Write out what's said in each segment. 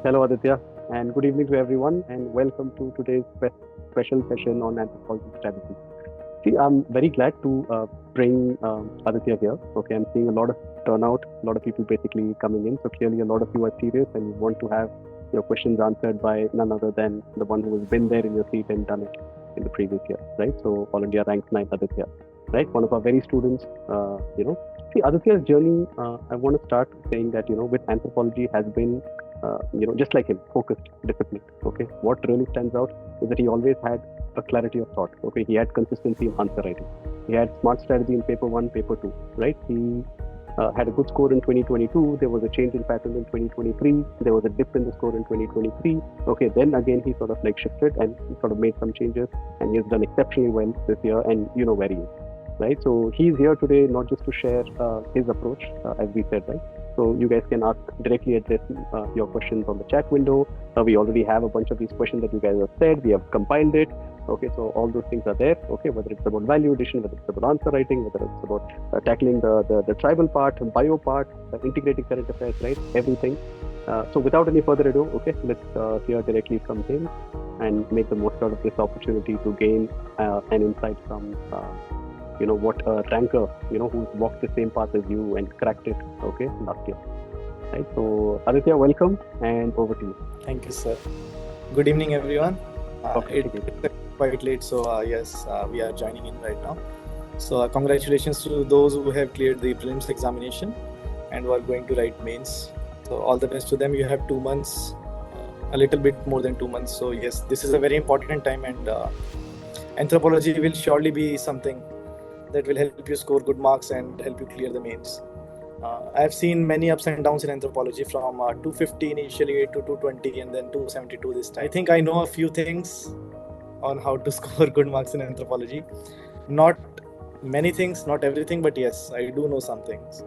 Hello, Aditya, and good evening to everyone, and welcome to today's special session on anthropology strategy. See, I'm very glad to bring Aditya here. Okay, I'm seeing a lot of turnout, a lot of people basically coming in. So clearly, a lot of you are serious and you want to have your questions answered by none other than the one who has been there in your seat and done it in the previous year, right? So All India ranked 9th Aditya, right? One of our very students, See, Aditya's journey, I want to start saying that, with anthropology has been, just like him, focused, disciplined. Okay, what really stands out is that he always had a clarity of thought. Okay, he had consistency in answer writing. He had smart strategy in paper one, paper two. Right? He had a good score in 2022. There was a change in pattern in 2023. There was a dip in the score in 2023. Okay, then again he sort of like shifted and sort of made some changes, and he has done exceptionally well this year. And you know where he is, right? So he's here today not just to share his approach, as we said, right? So you guys can directly address your questions on the chat window. We already have a bunch of these questions that you guys have said. We have compiled it. Okay, so all those things are there. Okay, whether it's about value addition, whether it's about answer writing, whether it's about tackling the tribal part, bio part, integrating current affairs, right? Everything. So without any further ado, okay, let's hear directly from him and make the most out of this opportunity to gain an insight from what a ranker, who's walked the same path as you and cracked it, okay, last year. Right. So Aditya, welcome and over to you. Thank you, sir. Good evening, everyone. Okay, It's quite late, so yes, we are joining in right now. So congratulations to those who have cleared the prelims examination and who are going to write mains. So all the best to them. You have 2 months, a little bit more than 2 months. So yes, this is a very important time, and anthropology will surely be something that will help you score good marks and help you clear the mains. I've seen many ups and downs in anthropology from 250 initially to 220 and then 272 this time. I think I know a few things on how to score good marks in anthropology. Not many things, not everything, but yes, I do know some things.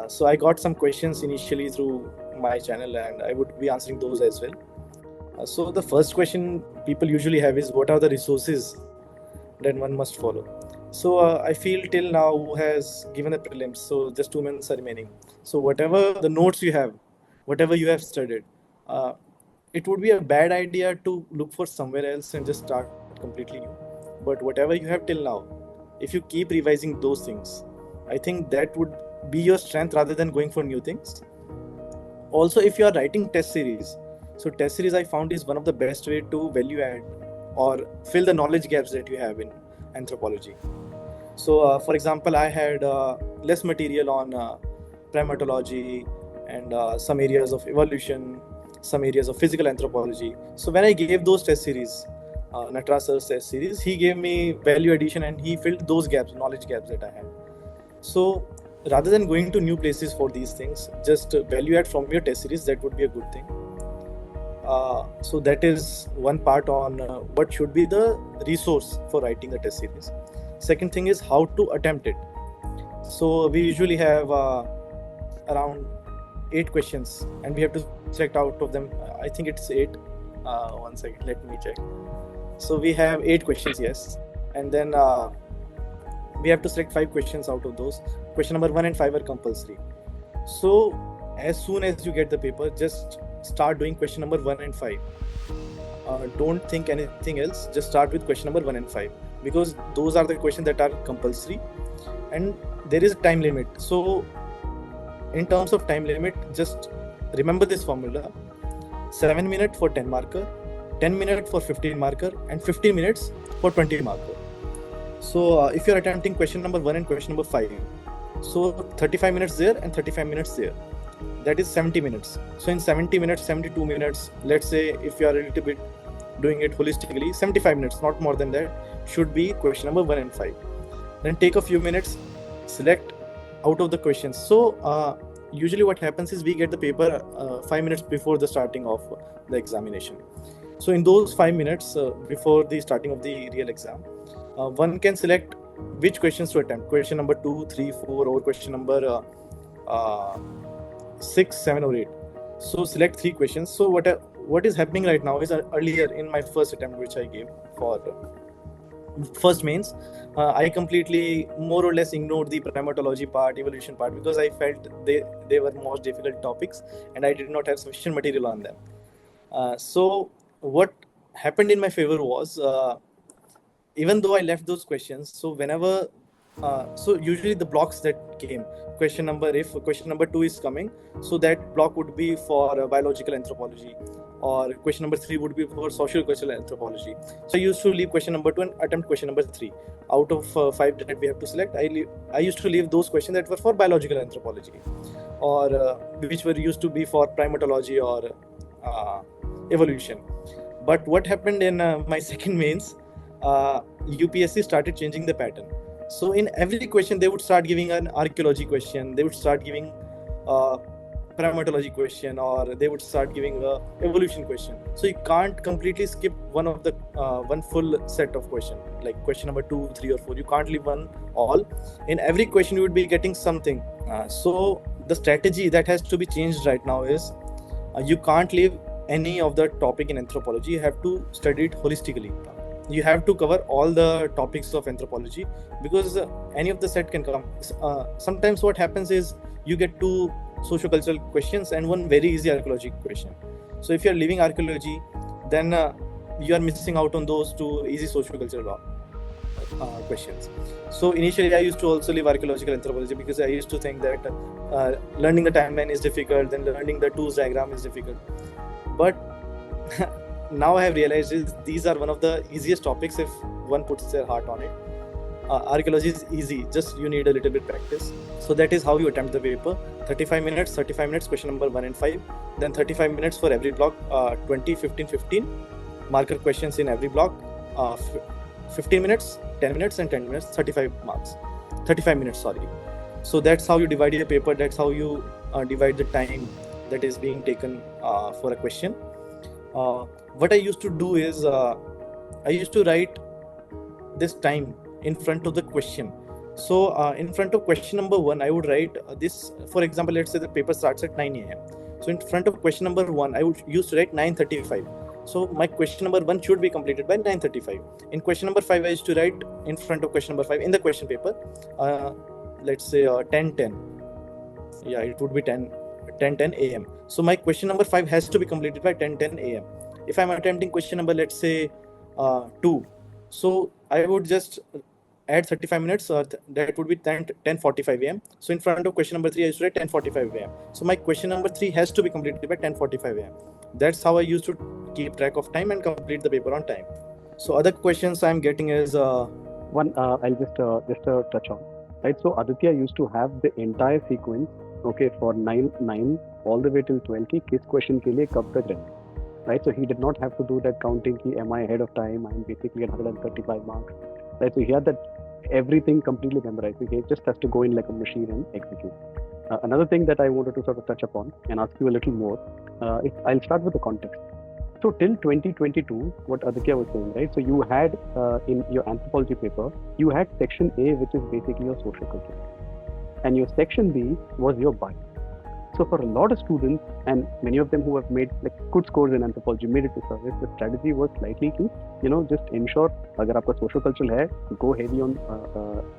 So I got some questions initially through my channel and I would be answering those as well. So the first question people usually have is, what are the resources that one must follow? So I feel till now who has given the prelims, so just 2 months are remaining. So whatever the notes you have, whatever you have studied, it would be a bad idea to look for somewhere else and just start completely new. But whatever you have till now, if you keep revising those things, I think that would be your strength rather than going for new things. Also, if you are writing test series, so test series I found is one of the best way to value add or fill the knowledge gaps that you have in anthropology. So for example, I had less material on primatology and some areas of evolution, some areas of physical anthropology. So when I gave those test series, Nataraj sir's test series, he gave me value addition and he filled those gaps, knowledge gaps that I had. So rather than going to new places for these things, just value add from your test series, that would be a good thing. So that is one part on what should be the resource for writing a test series. Second thing is how to attempt it. So we usually have around 8 questions and we have to select out of them, I think it's 8. 1 second, let me check. So we have 8 questions, yes, and then we have to select 5 questions out of those. Question number 1 and 5 are compulsory. So as soon as you get the paper, just start doing question number 1 and 5. Don't think anything else, just start with question number 1 and 5 because those are the questions that are compulsory and there is a time limit. So in terms of time limit, just remember this formula: 7 minutes for 10 marker, 10 minutes for 15 marker, and 15 minutes for 20 marker. So if you're attempting question number 1 and question number 5, so 35 minutes there and 35 minutes there, that is 70 minutes. So in 70 minutes, 72 minutes, let's say if you are a little bit doing it holistically, 75 minutes, not more than that, should be question number 1 and 5. Then take a few minutes, select out of the questions. So usually what happens is we get the paper 5 minutes before the starting of the examination. So in those 5 minutes before the starting of the real exam, one can select which questions to attempt: question number 2, 3, 4, or question number 6, 7, or 8. So select 3 questions. So what is happening right now is earlier in my first attempt which I gave for first mains, I completely more or less ignored the primatology part, evolution part, because I felt they were most difficult topics and I did not have sufficient material on them. So what happened in my favor was, even though I left those questions, so whenever so usually the blocks that came, if question number 2 is coming, so that block would be for biological anthropology, or question number 3 would be for social cultural anthropology. So I used to leave question number 2 and attempt question number 3. Out of 5 that we have to select, I used to leave those questions that were for biological anthropology, or which were used to be for primatology or evolution. But what happened in my second mains, UPSC started changing the pattern. So in every question, they would start giving an archaeology question, they would start giving primatology question, or they would start giving a evolution question. So you can't completely skip one full set of question, like question number 2, 3, or 4. You can't leave one all. In every question, you would be getting something. So the strategy that has to be changed right now is, you can't leave any of the topic in anthropology. You have to study it holistically. You have to cover all the topics of anthropology, because any of the set can come. Sometimes what happens is you get 2 socio-cultural questions and 1 very easy archaeology question. So if you are leaving archaeology, then you are missing out on those 2 easy socio-cultural questions. So initially I used to also leave archaeological anthropology, because I used to think that learning the timeline is difficult, then learning the tools diagram is difficult. But now I have realized these are one of the easiest topics if one puts their heart on it. Archaeology is easy, just you need a little bit practice. So that is how you attempt the paper. 35 minutes, question number 1 and 5. Then 35 minutes for every block, 20, 15, 15. Marker questions in every block, 15 minutes, 10 minutes and 10 minutes, 35 marks. 35 minutes, sorry. So that's how you divide your paper, that's how you divide the time that is being taken for a question. What I used to do is, I used to write this time in front of the question. So in front of question number 1, I would write this. For example, let's say the paper starts at 9 a.m. So in front of question number 1, I would used to write 9:35. So my question number 1 should be completed by 9:35. In question number 5, I used to write in front of question number 5 in the question paper, let's say 10:10. Yeah, it would be 10:10 a.m. So my question number 5 has to be completed by 10:10 a.m. If I'm attempting question number, let's say 2, so I would just add 35 minutes, that would be 10:45 a.m. So in front of question number 3, I used to write 10:45 a.m. So my question number 3 has to be completed by 10:45 a.m. That's how I used to keep track of time and complete the paper on time. So other questions I'm getting is one. I'll just touch on, right? So Aditya used to have the entire sequence, okay, for 9 all the way till 12 ki kis question ke liye kab tak रहेंगे, right? So he did not have to do that counting ki am I ahead of time, I'm basically at 135 marks, right? So he had that everything completely memorized. He just has to go in like a machine and execute. Another thing that I wanted to sort of touch upon and ask you a little more, I'll start with the context. So till 2022, what Aditya was saying, right? So you had in your anthropology paper, you had section A, which is basically your social culture, and your section B was your bio. So for a lot of students, and many of them who have made like good scores in anthropology, made it to service, the strategy was slightly to, just ensure, agar aapka social culture hai, go heavy on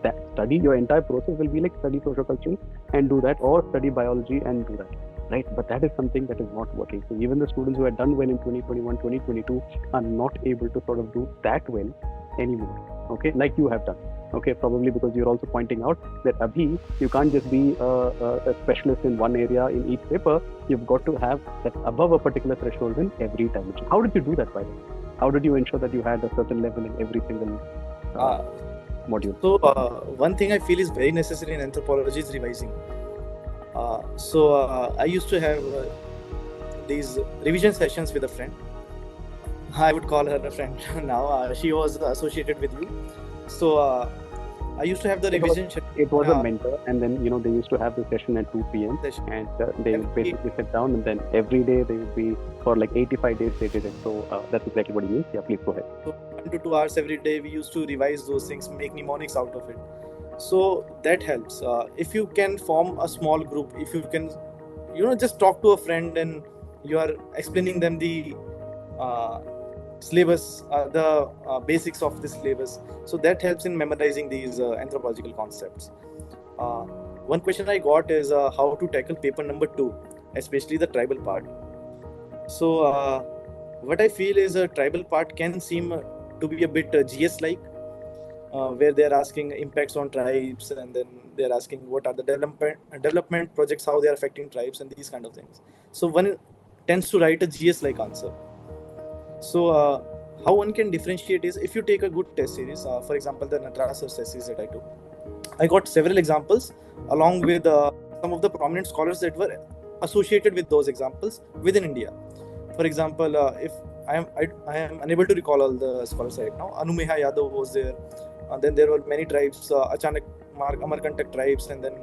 that study. Your entire process will be like study social culture and do that, or study biology and do that, right? But that is something that is not working. So even the students who had done well in 2021, 2022 are not able to sort of do that well anymore, okay, like you have done. Okay, probably because you're also pointing out that abhi, you can't just be a specialist in one area in each paper. You've got to have that above a particular threshold in every dimension. How did you do that, by the way? How did you ensure that you had a certain level in every single module? So one thing I feel is very necessary in anthropology is revising. I used to have these revision sessions with a friend. I would call her a friend now. She was associated with you. So I used to have the revision. It was a mentor, and then they used to have the session at 2 p.m. and they would basically sit down, and then every day they would be for like 85 days they did it. So that's exactly what it means. Yeah, please go ahead. So 1 to 2 hours every day we used to revise those things, make mnemonics out of it. So that helps. If you can form a small group, if you can, just talk to a friend and you are explaining them the syllabus, the basics of the syllabus. So that helps in memorizing these anthropological concepts. One question I got is how to tackle paper number 2, especially the tribal part. So what I feel is a tribal part can seem to be a bit GS like, where they're asking impacts on tribes, and then they're asking what are the development projects, how they are affecting tribes, and these kind of things. So one tends to write a GS like answer. So how one can differentiate is if you take a good test series, for example the Nataraj test series that I took, I got several examples along with some of the prominent scholars that were associated with those examples within India. For example, if I am unable to recall all the scholars right now. Anumeha Yadav was there. Then there were many tribes, Achanak Amarkantak tribes, and then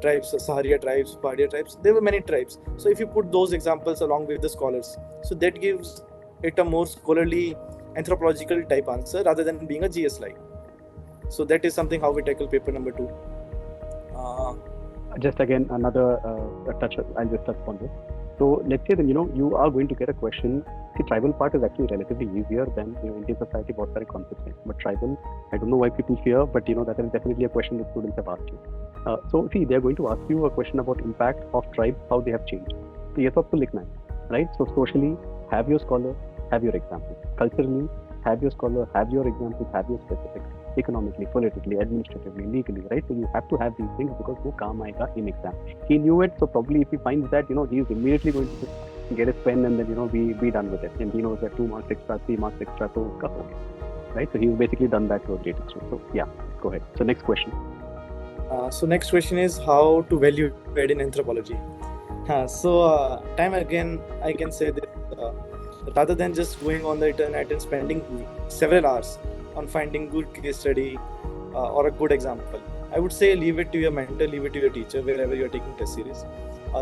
tribes, Saharia tribes, Padia tribes. There were many tribes. So if you put those examples along with the scholars, so that gives it a more scholarly anthropological type answer rather than being a GS like. So that is something how we tackle paper number 2. Just again another touch. I'll just touch on this. So let's say then you are going to get a question. See, tribal part is actually relatively easier than Indian society. बहुत सारे concepts हैं. But tribal, I don't know why people fear, but that is definitely a question that students have asked you. So see, they are going to ask you a question about impact of tribes, how they have changed. So ये तो आपको लिखना है, right? So socially, have your scholar, have your examples. Culturally, have your scholar, have your examples, have your specifics. Economically, politically, administratively, legally, right? So you have to have these things because वो काम आएगा in exam. He knew it, so probably if he finds that, he is immediately going to get his pen and then be done with it. And he knows that 2 marks extra, 3 marks extra, so उसका हो गया, right? So he's basically done that to a great extent. So yeah, go ahead. So next question. So next question is how to value add in anthropology. So time again, I can say that rather than just going on the internet and spending several hours on finding good case study or a good example, I would say leave it to your mentor, leave it to your teacher, wherever you are taking test series.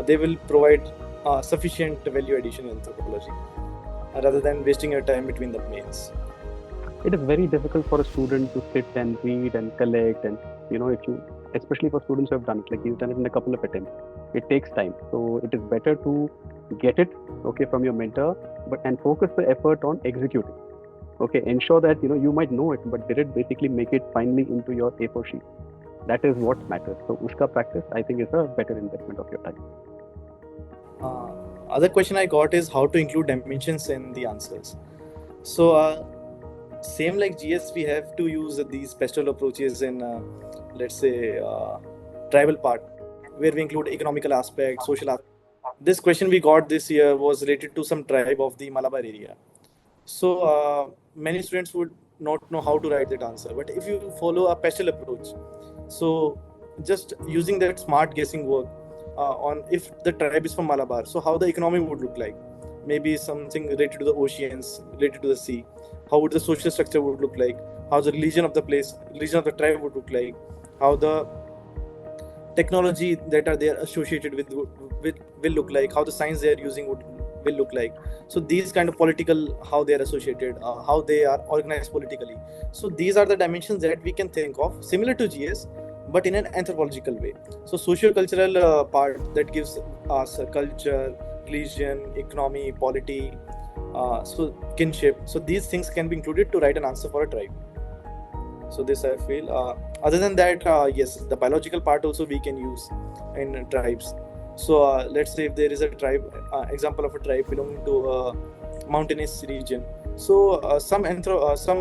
They will provide sufficient value addition in anthropology rather than wasting your time between the mains. It is very difficult for a student to sit and read and collect, and if you, especially for students who have done it, like you've done it in a couple of attempts, it takes time. So it is better to get it from your mentor, and focus the effort on executing. Ensure that you might know it, but did it basically make it finally into your A4 sheet? That is what matters. So uska practice, I think, is a better investment of your time. Other question I got is how to include dimensions in the answers. So same like GS, we have to use these pastoral approaches in let's say tribal part, where we include economical aspects, social aspects. This question we got this year was related to some tribe of the Malabar area. So many students would not know how to write that answer. But if you follow a pastoral approach, so just using that smart guessing work on if the tribe is from Malabar, so how the economy would look like, maybe something related to the oceans, related to the sea, how would the social structure would look like, how the religion of the place, religion of the tribe would look like, how the technology that are there associated with will look like, how the science they are using will look like. So these kind of political, how they are associated, how they are organized politically. So these are the dimensions that we can think of, similar to GS, but in an anthropological way. So socio-cultural part that gives us culture, religion, economy, polity, so kinship. So these things can be included to write an answer for a tribe. So this I feel. Other than that, yes, the biological part also we can use in tribes. So let's say if there is a tribe, example of a tribe belonging to a mountainous region. So some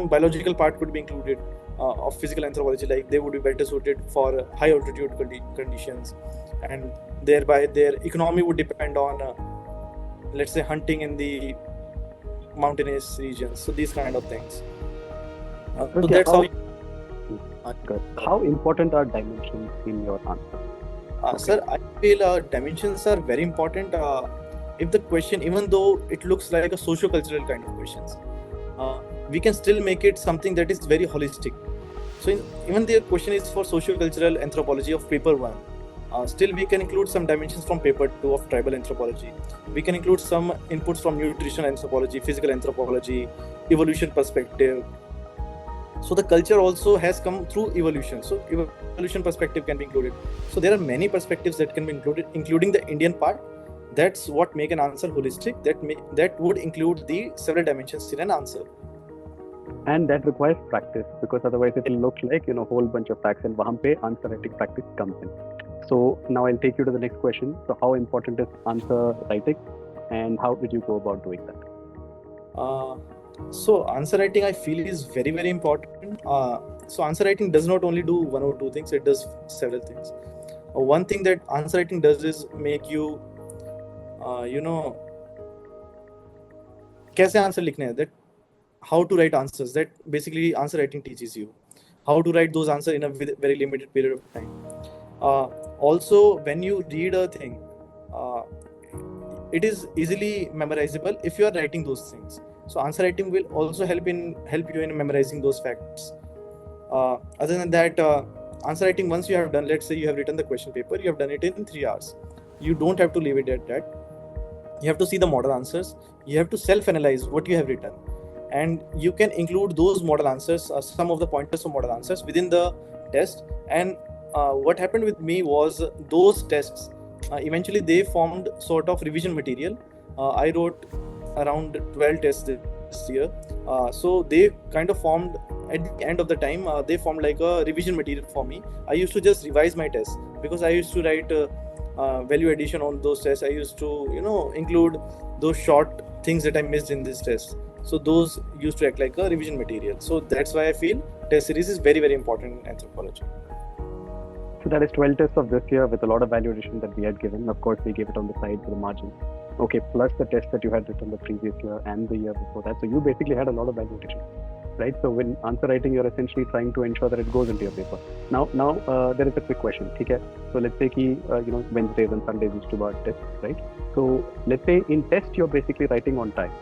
biological part could be included of physical anthropology, like they would be better suited for high altitude conditions, and thereby their economy would depend on, let's say, hunting in the mountainous regions. So these kind of things. So that's how. How important are dimensions in your answer? Sir, I feel dimensions are very important. If the question, even though it looks like a socio-cultural kind of questions, we can still make it something that is very holistic. So even the question is for socio-cultural anthropology of paper 1, still we can include some dimensions from paper 2 of tribal anthropology. We can include some inputs from nutrition anthropology, physical anthropology, evolution perspective. So the culture also has come through evolution. So evolution perspective can be included. So there are many perspectives that can be included, including the Indian part. that's what make an answer holistic. That would include the several dimensions in an answer. And that requires practice, because otherwise it will look like whole bunch of facts, and wahan pe answer writing practice comes in. So now I'll take you to the next question. So how important is answer writing, and how did you go about doing that? So answer writing, I feel, is very, very important. So answer writing does not only do one or two things, it does several things. One thing that answer writing does is make you कैसे answer लिखने हैं, that how to write answers. That basically answer writing teaches you how to write those answers in a very limited period of time. Also, when you read a thing, it is easily memorizable if you are writing those things. So answer writing will also help you in memorizing those facts. Other than that, answer writing, once you have done, let's say you have written the question paper, you have done it in 3 hours. You don't have to leave it at that. You have to see the model answers. You have to self-analyze what you have written, and you can include those model answers, some of the pointers of model answers within the test. And what happened with me was, those tests eventually they formed sort of revision material. I wrote around 12 tests this year, so they kind of formed, at the end of the time, they formed like a revision material for me. I used to just revise my tests, because I used to write value addition on those tests. I used to include those short things that I missed in this test. So those used to act like a revision material. So that's why I feel test series is very, very important in anthropology. So that is 12 tests of this year with a lot of value addition that we had given. Of course, we gave it on the side for the margin. Okay, plus the test that you had written the previous year and the year before that. So you basically had a lot of value addition, right? So when answer writing, you're essentially trying to ensure that it goes into your paper. Now, there is a quick question. Okay? So let's say Wednesdays and Sundays used to be tests, right? So let's say in test, you're basically writing on time.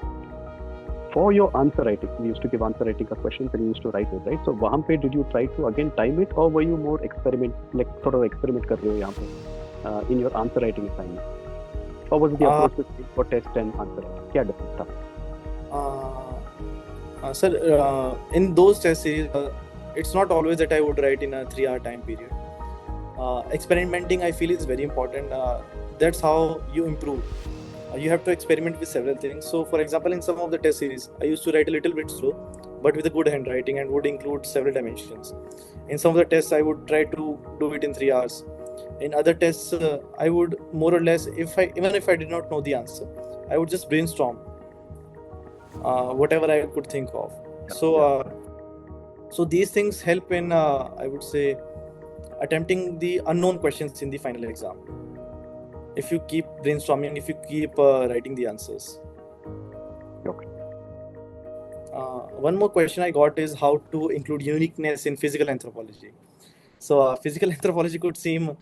For your answer writing, we used to give answer writing questions and you used to write it, right? So wahan pe did you try to again time it, or were you more experiment kar rahe ho yahan pe, in your answer writing assignment? Or was it the approach for test and answer writing? Kya difference tha? Sir, in those test series, it's not always that I would write in a 3-hour time period. Experimenting, I feel, is very important. That's how you improve. You have to experiment with several things. So, for example, in some of the test series, I used to write a little bit slow, but with a good handwriting, and would include several dimensions. In some of the tests, I would try to do it in 3 hours. In other tests, I would more or less, even if I did not know the answer, I would just brainstorm whatever I could think of. So these things help in, I would say, attempting the unknown questions in the final exam. If you keep brainstorming, if you keep writing the answers. Okay. One more question I got is how to include uniqueness in physical anthropology. So physical anthropology could seem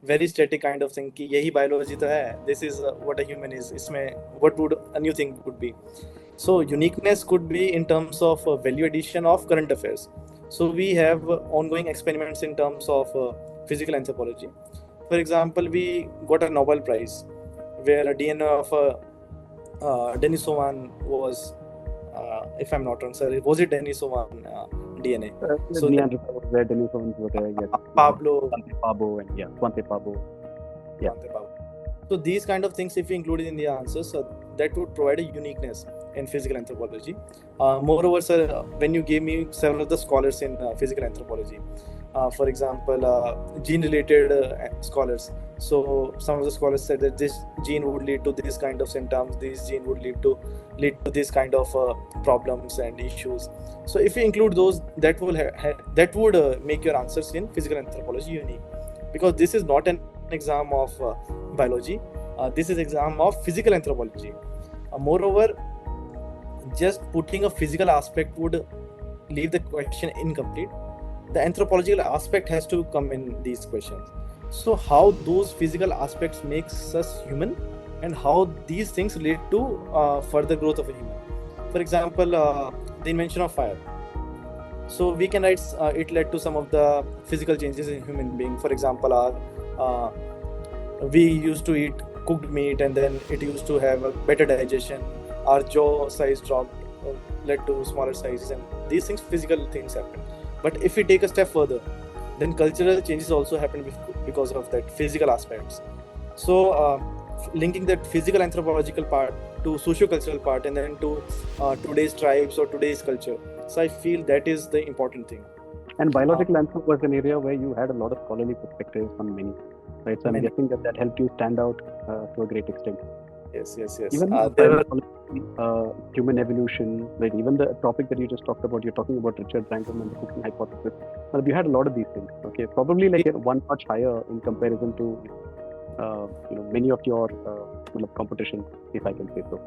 very static kind of thing, कि यही biology तो है, this is what a human is, इसमें what would a new thing would be. So uniqueness could be in terms of value addition of current affairs. So we have ongoing experiments in terms of physical anthropology. For example, we got a Nobel Prize where a DNA of Denisovan was, if I'm not wrong, sir, was it Denisovan DNA? So Neanderthal was there, Denisovans were there, yes. Pablo. Swante Pabo. Yeah. So these kind of things, if we included in the answers, that would provide a uniqueness in physical anthropology. Moreover, sir, when you gave me several of the scholars in physical anthropology, for example, gene-related scholars. So some of the scholars said that this gene would lead to this kind of symptoms, this gene would lead to this kind of problems and issues. So if you include those, that would make your answers in physical anthropology unique, because this is not an exam of biology. This is exam of physical anthropology. Moreover, just putting a physical aspect would leave the question incomplete. The anthropological aspect has to come in these questions. So how those physical aspects makes us human, and how these things lead to further growth of a human. For example, the invention of fire. So we can write it led to some of the physical changes in human being. For example, we used to eat cooked meat, and then it used to have a better digestion. Our jaw size dropped, led to smaller sizes, and these things, physical things happen. But if we take a step further, then cultural changes also happen because of that physical aspects. So linking that physical anthropological part to socio-cultural part, and then to today's tribes or today's culture. So I feel that is the important thing. And biological anthropology was an area where you had a lot of scholarly perspectives on many, right? So I'm guessing that helped you stand out to a great extent. Yes. Even human evolution, like even the topic that you just talked about, you're talking about Richard Wrangham and the cooking hypothesis. Well, you had a lot of these things. Okay, probably like one notch higher in comparison to many of your competition, if I can say so.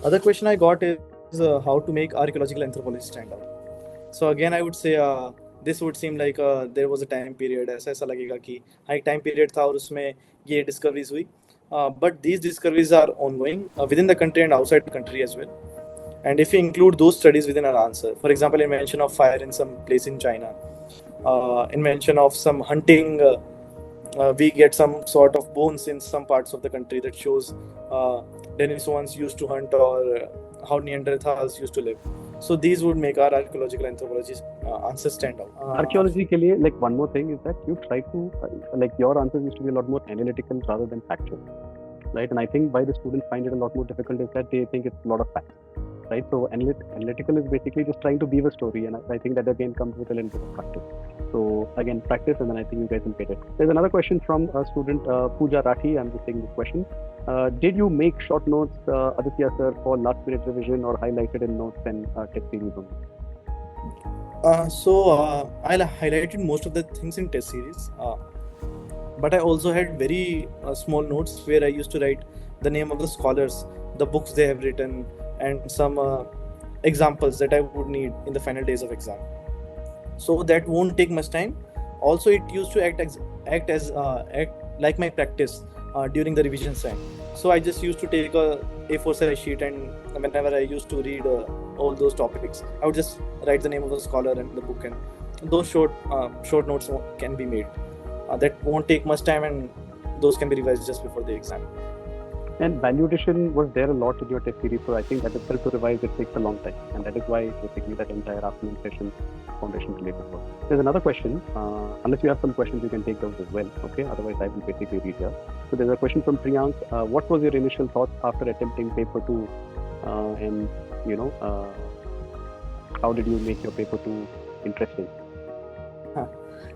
Other question I got is how to make archaeological anthropology stand out. So again, I would say this would seem like there was a time period, ऐसा लगेगा कि हाँ एक time period था और उसमें ये discoveries हुई. But these discoveries are ongoing within the country and outside the country as well. And if you include those studies within our answer, for example, invention of fire in some place in China, invention of some hunting, we get some sort of bones in some parts of the country that shows Denisovans used to hunt, or how Neanderthals used to live. So these would make our archaeological anthropology answer stand out. Archaeology ke liye, like one more thing is that you try to like your answers used to be a lot more analytical rather than factual, right? And I think why the students find it a lot more difficult is that they think it's a lot of facts, right? So analytical is basically just trying to weave a story, and I think that again comes with a little bit of practice. So again, practice, and then I think you guys will get it. There's another question from a student, Pooja Rathi. I'm just taking this question. Did you make short notes, Aditya sir, for last minute revision or highlighted in notes and test series only? I highlighted most of the things in test series, but I also had very small notes where I used to write the name of the scholars, the books they have written, and some examples that I would need in the final days of exam. So that won't take much time. Also, it used to act like my practice during the revision time. So I just used to take a A4 size sheet, and whenever I used to read all those topics, I would just write the name of the scholar and the book, and those short notes can be made. That won't take much time, and those can be revised just before the exam. And value addition was there a lot in your test series, so I think that itself to revise it takes a long time, and that is why basically that entire afternoon session foundation related work. There's another question. Unless you have some questions, you can take those as well. Okay. Otherwise, I will basically read here. So there's a question from Priyank. What was your initial thoughts after attempting paper 2, and how did you make your paper 2 interesting?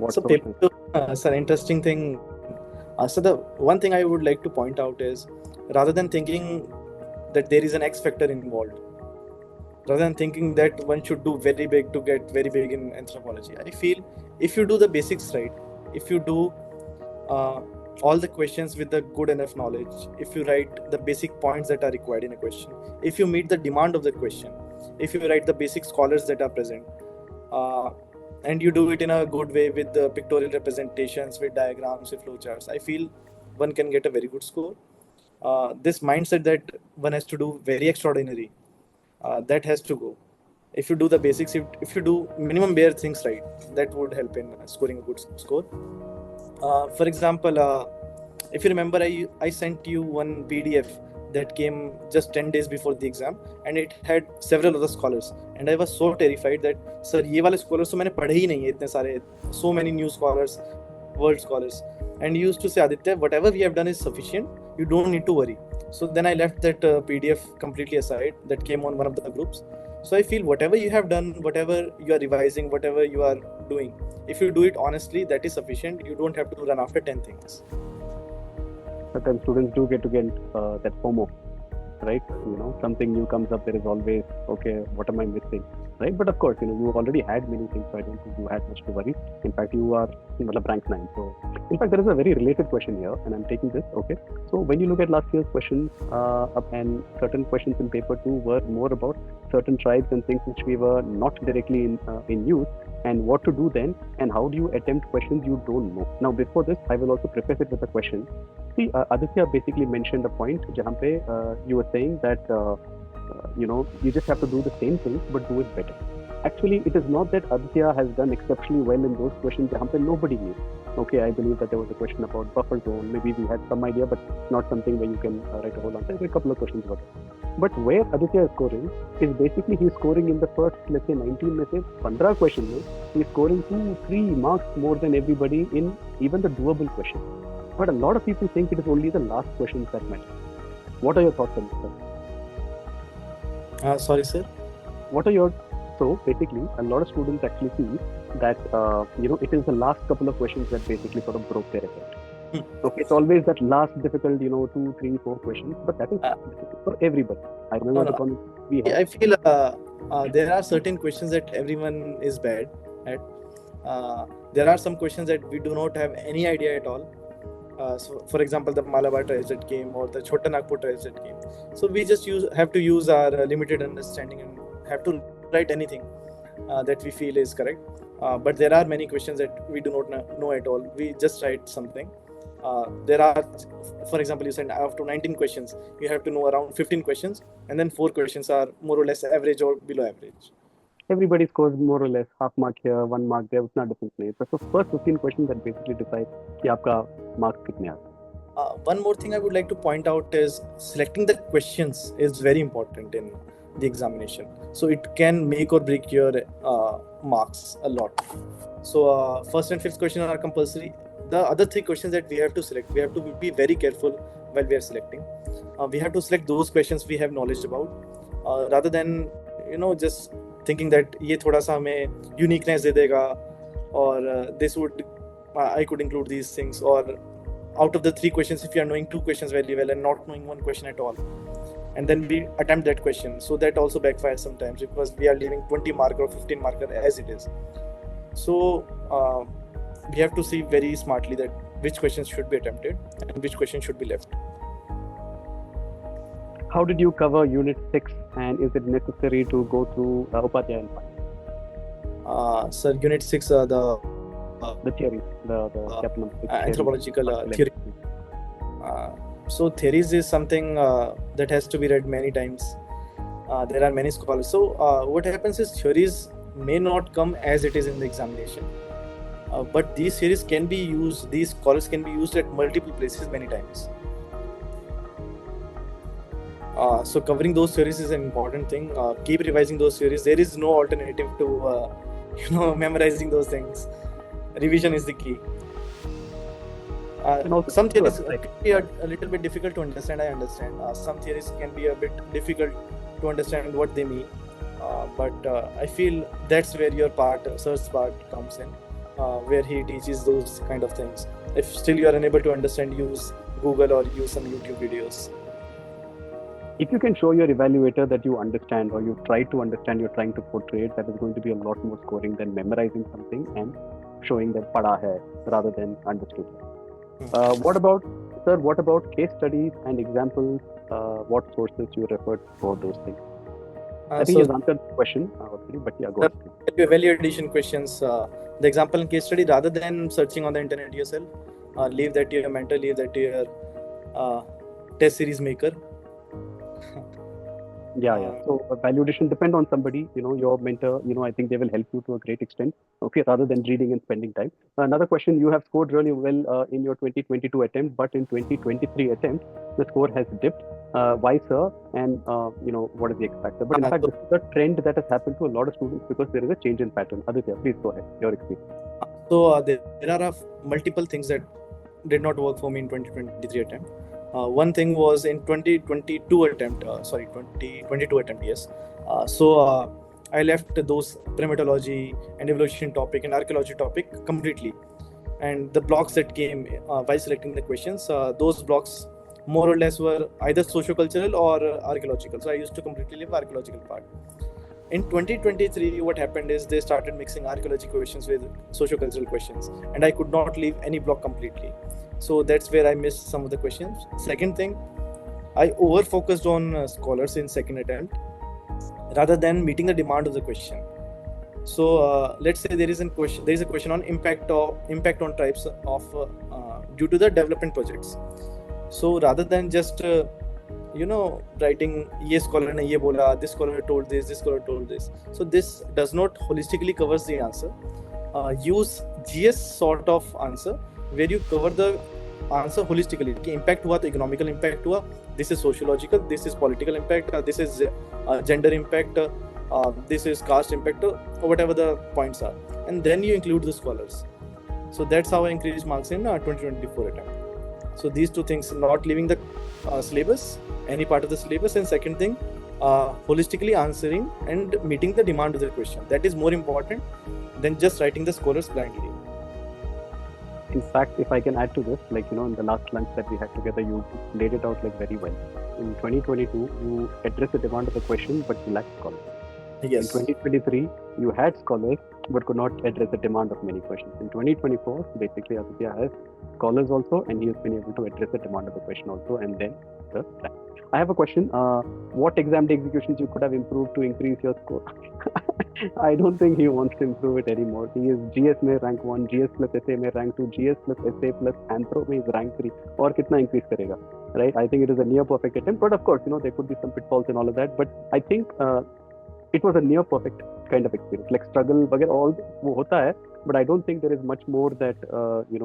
So paper 2 is an interesting thing. So the one thing I would like to point out is, rather than thinking that there is an X factor involved, rather than thinking that one should do very big to get very big in anthropology, I feel if you do the basics right, if you do all the questions with the good enough knowledge, if you write the basic points that are required in a question, if you meet the demand of the question, if you write the basic scholars that are present, and you do it in a good way with the pictorial representations, with diagrams, with flowcharts, I feel one can get a very good score. This mindset that one has to do very extraordinary, that has to go. If you do the basics, if you do minimum bare things right, that would help in scoring a good score. For example, if you remember, I sent you one PDF that came just 10 days before the exam, and it had several other scholars, and I was so terrified that sir ye wale scholars to maine padhe hi nahi hai itne sare, so many new scholars, world scholars. And you used to say, Aditya, whatever we have done is sufficient, you don't need to worry. So then I left that PDF completely aside that came on one of the groups. So I feel whatever you have done, whatever you are revising, whatever you are doing, if you do it honestly, that is sufficient. You don't have to run after 10 things. Sometimes students do get that FOMO, right? Something new comes up, there is always, okay, what am I missing, right? But of course, you already had many things, so I don't think you had much to worry. In fact, you are rank 9. So, in fact, there is a very related question here, and I'm taking this, okay? So, when you look at last year's questions, and certain questions in paper 2 were more about certain tribes and things which we were not directly in use, and what to do then, and how do you attempt questions you don't know. Now, before this, I will also preface it with a question. See, Aditya basically mentioned a point, jahan pe, you were saying that, you just have to do the same things, but do it better. Actually, it is not that Aditya has done exceptionally well in those questions jahan pe nobody knew. Okay, I believe that there was a question about buffer zone. Maybe we had some idea, but not something where you can write a whole answer. There are a couple of questions about it. But where Aditya is scoring is basically he's scoring in the first, let's say 19 में से 15 questions, he's scoring 2-3 marks more than everybody in even the doable question. but a lot of people think it is only the last questions that matter. What are your thoughts on this, sir? Sorry, sir. What are your So basically, a lot of students actually see that it is the last couple of questions that basically sort of broke their attempt. Okay, it's always that last difficult, 2, 3, 4 questions, but that is difficult for everybody. I remember the comments we had. I feel there are certain questions that everyone is bad at. There are some questions that we do not have any idea at all. So, for example, the Malabar Transit game or the Chota Nagpur Transit game. So we just have to use our limited understanding and have to write anything that we feel is correct. But there are many questions that we do not know at all. We just write something. There are, for example, you said after 19 questions, you have to know around 15 questions, and then 4 questions are more or less average or below average. Everybody scores more or less half mark here, 1 mark there. It's not different. So first 15 questions that basically decide कि आपका marks कितने आते. One more thing I would like to point out is selecting the questions is very important in the examination. So it can make or break your marks a lot. So first and fifth question are compulsory. The other 3 questions that we have to select, we have to be very careful while we are selecting. We have to select those questions we have knowledge about, rather than just thinking that ये थोड़ा सा हमें uniqueness दे देगा, or this would I could include these things, or out of the 3 questions, if you are knowing 2 questions very well and not knowing 1 question at all, and then we attempt that question, so that also backfires sometimes because we are leaving 20 marker or 15 marker as it is. So we have to see very smartly that which questions should be attempted and which questions should be left. How did you cover Unit 6, and is it necessary to go through Upadhyaya and 5? Sir, Unit 6, the theory, the chapter number 6, anthropological theory. So theories is something that has to be read many times. There are many scholars. So what happens is theories may not come as it is in the examination, but these theories can be used, these scholars can be used at multiple places many times. So covering those theories is an important thing. Keep revising those theories. There is no alternative to memorizing those things. Revision is the key. Some theories can be a little bit difficult to understand. I understand. Some theories can be a bit difficult to understand what they mean. But I feel that's where your Sir's part comes in, where he teaches those kind of things. If still you are unable to understand, use Google or use some YouTube videos. If you can show your evaluator that you understand, or you try to understand, you're trying to portray it, that is going to be a lot more scoring than memorizing something and showing that pada hai rather than understood. What about case studies and examples? What sources you referred for those things? I think you've answered the question already, but yeah, go ahead. Value addition questions, the example and case study, rather than searching on the internet yourself, leave that to your mentor, leave that to your test series maker. Yeah. So value addition depend on somebody, your mentor, I think they will help you to a great extent, okay, rather than reading and spending time. Another question, you have scored really well in your 2022 attempt, but in 2023 attempt, the score has dipped. Why, sir? And, what is the X factor? But in fact, this is a trend that has happened to a lot of students because there is a change in pattern. Aditya, please go ahead, your experience. So there are multiple things that did not work for me in 2023 attempt. One thing was in 2022 attempt, yes. So I left those primatology and evolution topic and archaeology topic completely. And the blocks that came while selecting the questions, those blocks more or less were either socio-cultural or archaeological. So I used to completely leave archaeological part. In 2023, what happened is they started mixing archaeology questions with socio-cultural questions, and I could not leave any block completely. So that's where I missed some of the questions. Second thing, I over-focused on scholars in second attempt rather than meeting the demand of the question. So let's say there is a question on impact on tribes of due to the development projects. So rather than just writing ye scholar ne ye bola, this scholar told this scholar told this. So this does not holistically covers the answer. Use GS sort of answer where you cover the answer holistically. Impact हुआ तो economical impact हुआ, this is sociological, this is political impact, this is gender impact, this is caste impact, or whatever the points are, and then you include the scholars. So that's how I increased marks in 2024 attempt. So these two things, not leaving the syllabus, any part of the syllabus, and second thing, holistically answering and meeting the demand of the question. That is more important than just writing the scholars blindly. In fact, if I can add to this, like, in the last lunch that we had together, you laid it out like very well. In 2022, you addressed the demand of the question, but you lacked scholars. Yes. In 2023, you had scholars, but could not address the demand of many questions. In 2024, basically, Aditya has scholars also, and he has been able to address the demand of the question also, and then the time. I have a question. What exam day executions you could have improved to increase your score? I don't think he wants to improve it anymore. He is GS में rank 1, GS plus SA में rank 2, GS plus SA plus Anthro में is rank 3. और कितना increase करेगा? Right? I think it is a near perfect attempt, but of course, there could be some pitfalls and all of that. But I think it was a near perfect kind of experience. Like struggle, वगैरह all वो होता है, but I don't think there is much more that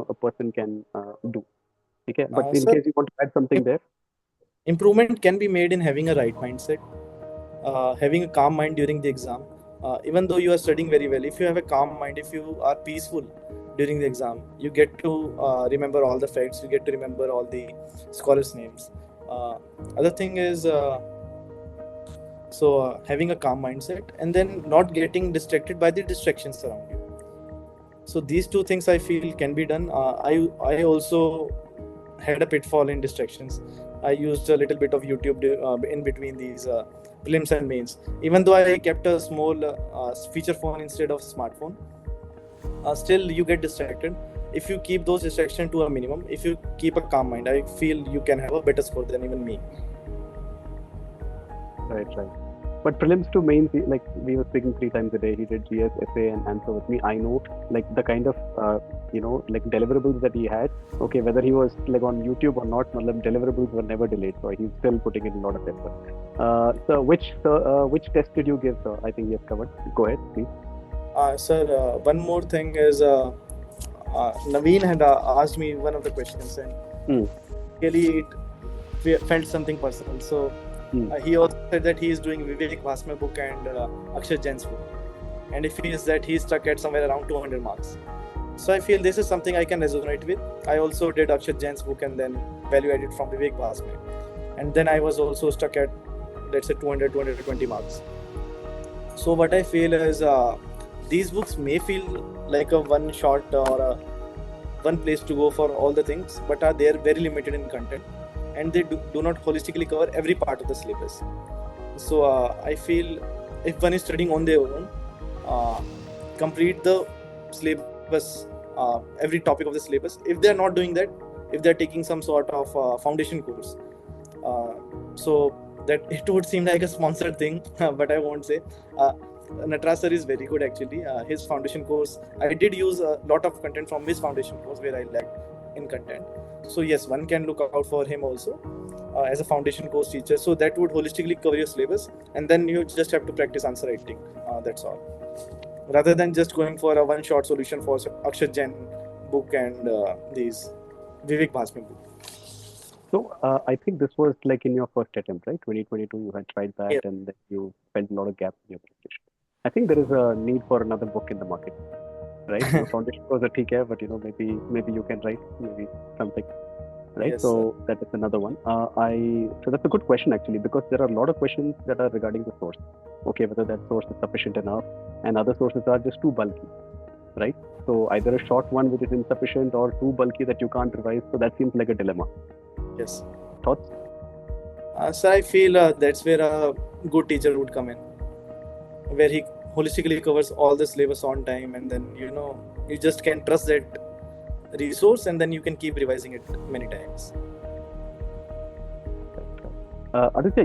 a person can do. Okay? But in case you want to add something there. Improvement can be made in having a right mindset, having a calm mind during the exam. Even though you are studying very well, if you have a calm mind, if you are peaceful during the exam, you get to remember all the facts, you get to remember all the scholars' names. Other thing is having a calm mindset and then not getting distracted by the distractions around you. So these two things I feel can be done. I also had a pitfall in distractions. I used a little bit of YouTube in between these prelims and mains. Even though I kept a small feature phone instead of smartphone, still you get distracted. If you keep those distractions to a minimum, if you keep a calm mind, I feel you can have a better score than even me. Right. But prelims to mains, like we were speaking 3 times a day, he did GS, SA and answer with me. I know like the kind of, like deliverables that he had, okay, whether he was like on YouTube or not, deliverables were never delayed. So he's still putting in a lot of effort. So which test did you give, sir? I think you have covered. Go ahead, please. Sir, one more thing is, Naveen had asked me one of the questions and really it felt something personal. So he also said that he is doing Vivek Bhasme book and Akshat Jain's book, and if he is that, he is stuck at somewhere around 200 marks. So I feel this is something I can resonate with. I also did Akshat Jain's book and then value added from Vivek Bhasme, and then I was also stuck at, let's say, 220 marks. So what I feel is these books may feel like a one shot or a one place to go for all the things, but they are very limited in content, and they do not holistically cover every part of the syllabus. So I feel if one is studying on their own, complete the syllabus, every topic of the syllabus. If they are not doing that, if they are taking some sort of foundation course, so that it would seem like a sponsored thing, but I won't say. Nataraj sir is very good actually. His foundation course, I did use a lot of content from his foundation course where I lacked in content. So yes, one can look out for him also as a foundation course teacher. So that would holistically cover your syllabus, and then you just have to practice answer writing. That's all. Rather than just going for a one-shot solution for Akshat Jain book and these Vivek Bhasme book. So I think this was like in your first attempt, right? 2022, you had tried that, Yeah. and then you felt a lot of gaps in your preparation. I think there is a need for another book in the market, right? Your foundation was a TK, but maybe you can write maybe something, right? Yes, so that is another one. So that's a good question actually, because there are a lot of questions that are regarding the source. Okay, whether that source is sufficient enough, and other sources are just too bulky, right? So either a short one which is insufficient or too bulky that you can't revise. So that seems like a dilemma. Yes. Thoughts? So I feel that's where a good teacher would come in, where he holistically covers all the syllabus on time, and then you just can trust that resource, and then you can keep revising it many times. Aditya,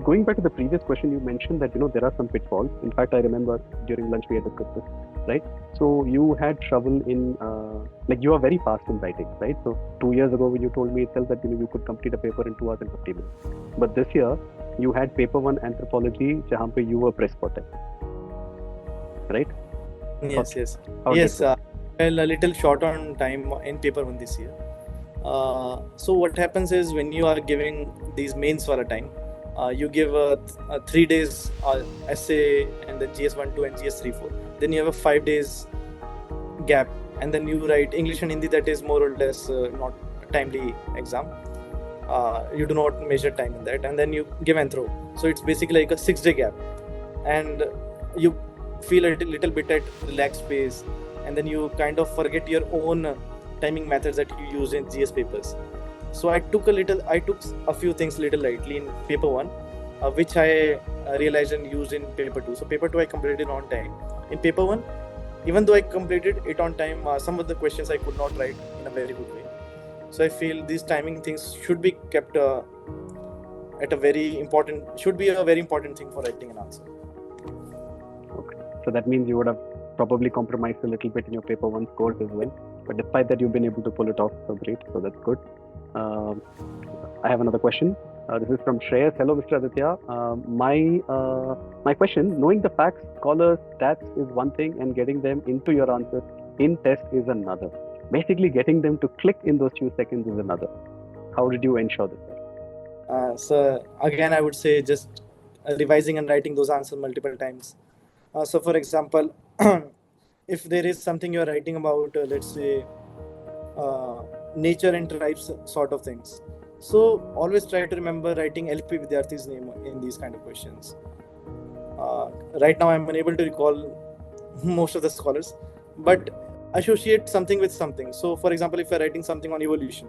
going back to the previous question, you mentioned that there are some pitfalls. In fact, I remember during lunch we had discussed this, right? So you had trouble in like you are very fast in writing, right? So 2 years ago when you told me itself that you could complete a paper in 2 hours and 50 minutes, but this year you had paper 1 anthropology, jahan pe you were press spotted, right? Yes, yes, How yes. Well, a little short on time in paper 1 this year. So what happens is when you are giving these mains for a time, you give 3 days essay and then GS1, 2 and GS3, 4. Then you have a 5 days gap, and then you write English and Hindi that is more or less not timely exam. You do not measure time in that, and then you give anthro. So it's basically like a 6-day gap, and you feel a little bit at relaxed pace, and then you kind of forget your own timing methods that you use in GS papers. So I took a few things little lightly in paper 1, which I realized and used in paper 2. So paper 2 I completed on time. In paper 1, even though I completed it on time, some of the questions I could not write in a very good way. So I feel these timing things should be kept should be a very important thing for writing an answer. Okay, so that means you would have probably compromised a little bit in your paper 1 scores as well, but despite that you've been able to pull it off. So great, so that's good. I have another question. This is from Shreyas. Hello, Mr. Aditya. My question: knowing the facts, scholars, stats is one thing, and getting them into your answers in test is another. Basically, getting them to click in those few seconds is another. How did you ensure this? So again, I would say just revising and writing those answers multiple times. So, for example, if there is something you are writing about, let's say, nature and tribes sort of things. So always try to remember writing LP Vidyarthi's name in these kind of questions. Right now I'm unable to recall most of the scholars, but associate something with something. So for example, if you're writing something on evolution,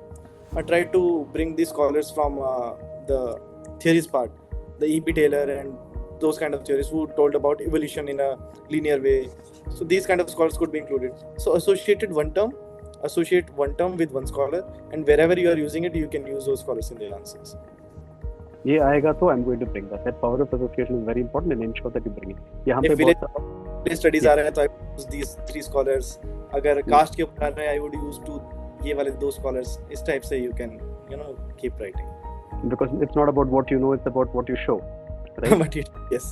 I try to bring these scholars from the theories part, the E.P. Taylor and those kind of theorists who told about evolution in a linear way. So these kind of scholars could be included. So associate one term with one scholar, and wherever you are using it, you can use those scholars in their answers. Yeah, I'm going to bring that. That power of association is very important, and ensure that you bring it. If village studies are रहे, तो I use these 3 scholars. अगर caste के ऊपर रहे, I would use ये वाले 2 scholars. इस type से you can keep writing. Because it's not about what you know, it's about what you show. Right? Yes.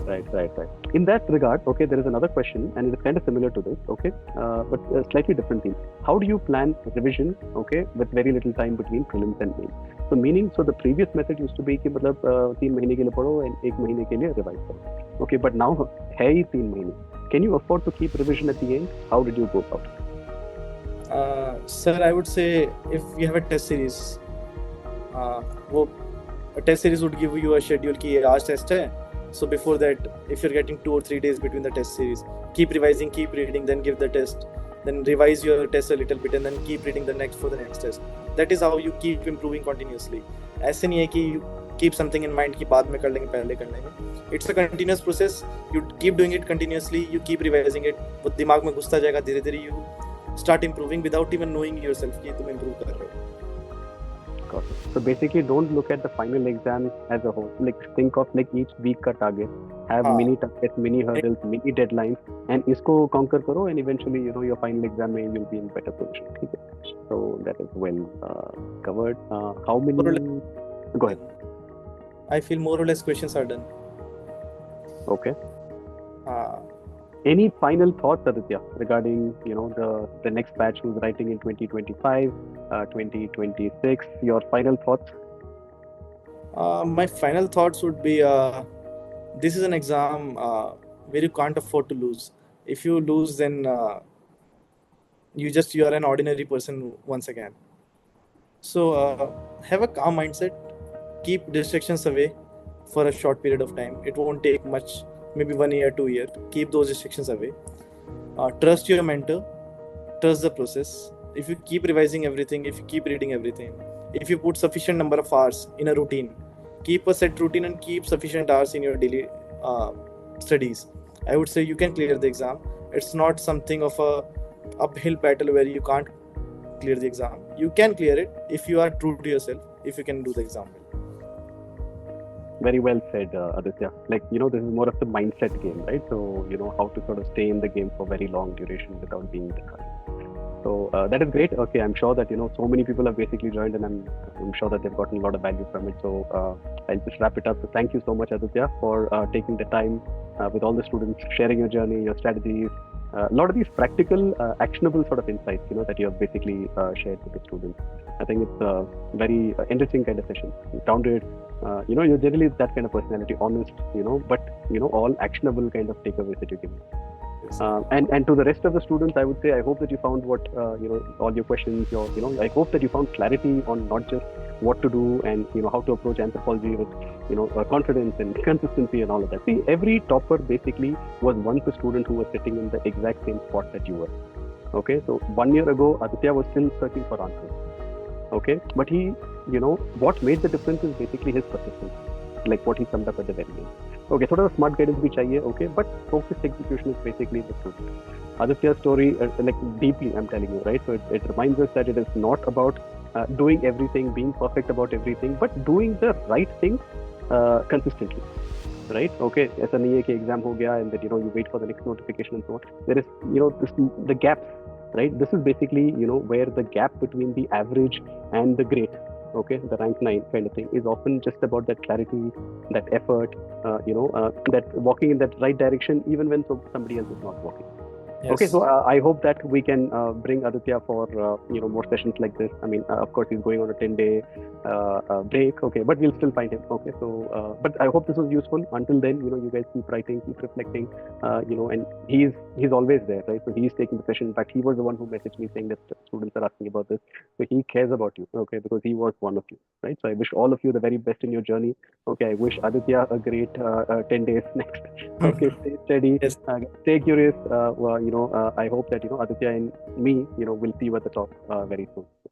Right. In that regard, okay, there is another question, and it's kind of similar to this, okay, but a slightly different theme. How do you plan revision, okay, with very little time between prelims and mains? So the previous method used to be कि मतलब 3 महीने के लिए पढ़ो and 1 महीने के लिए revise करो. Okay, but now है ही 3 महीने. Can you afford to keep revision at the end? How did you go about it? Sir, I would say if you have a test series, a test series would give you a schedule कि आज test है. So before that, if you're getting 2 or 3 days between the test series, keep revising, keep reading, then give the test, then revise your test a little bit, and then keep reading the next for the next test. That is how you keep improving continuously. ऐसे नहीं है कि you keep something in mind कि बाद में कर लेंगे, पहले कर लेंगे. It's a continuous process. You keep doing it continuously. You keep revising it. वो दिमाग में घुसता जाएगा धीरे-धीरे. You start improving without even knowing yourself कि तुम improve कर रहे हो. So basically, don't look at the final exam as a whole. Like think of like each week ka target, have mini targets, mini hurdles, mini deadlines, and isko conquer karo, and eventually your final exam may you'll be in better position. Okay? So that is well covered. How many? Go ahead. I feel more or less questions are done. Okay. Any final thoughts, Aditya, regarding the next batch who's writing in 2025, 2026? Your final thoughts? My final thoughts would be: this is an exam where you can't afford to lose. If you lose, then you are an ordinary person once again. So have a calm mindset. Keep distractions away for a short period of time. It won't take much. Maybe 1 year, 2 years. Keep those restrictions away. Trust your mentor. Trust the process. If you keep revising everything, if you keep reading everything, if you put sufficient number of hours in a routine, keep a set routine and keep sufficient hours in your daily studies, I would say you can clear the exam. It's not something of a uphill battle where you can't clear the exam. You can clear it if you are true to yourself, if you can do the exam well. Very well said, Aditya. Like, this is more of the mindset game, right? So, how to sort of stay in the game for very long duration without being discouraged. So, that is great. Okay, I'm sure that, so many people have basically joined, and I'm sure that they've gotten a lot of value from it. So, I'll just wrap it up. So, thank you so much, Aditya, for taking the time with all the students, sharing your journey, your strategies, a lot of these practical, actionable sort of insights, that you have basically shared with the students. I think it's a very interesting kind of session. Down to it, you're generally that kind of personality, honest, but all actionable kind of takeaways that you give. And to the rest of the students, I would say I hope that you found what all your questions. I hope that you found clarity on not just what to do and how to approach anthropology with confidence and consistency and all of that. See, every topper basically was once a student who was sitting in the exact same spot that you were. Okay, so 1 year ago, Aditya was still searching for answers. Okay, but he, what made the difference is basically his persistence, like what he summed up at the very end. Okay, थोड़ा सा smart guidance भी चाहिए, okay, but focused execution is basically the student. Aditya's story, like deeply, I'm telling you, right? So it reminds us that it is not about doing everything, being perfect about everything, but doing the right thing consistently, right? Okay, ऐसा नहीं है कि exam हो गया and that you wait for the next notification and so on. There is the gaps, right? This is basically where the gap between the average and the great, okay, the rank 9 kind of thing, is often just about that clarity, that effort, that walking in that right direction even when somebody else is not walking. Yes. Okay, so I hope that we can bring Aditya for more sessions like this. I mean, of course, he's going on a 10-day break. Okay, but we'll still find him. Okay, so but I hope this was useful. Until then, you guys keep writing, keep reflecting, and he's always there, right? So he's taking the session. In fact, he was the one who messaged me saying that students are asking about this. So he cares about you, okay, because he was one of you, right? So I wish all of you the very best in your journey. Okay, I wish Aditya a great 10 days next. Okay, stay steady, Yes. stay curious. I hope that Aditya and me will see you at the top very soon.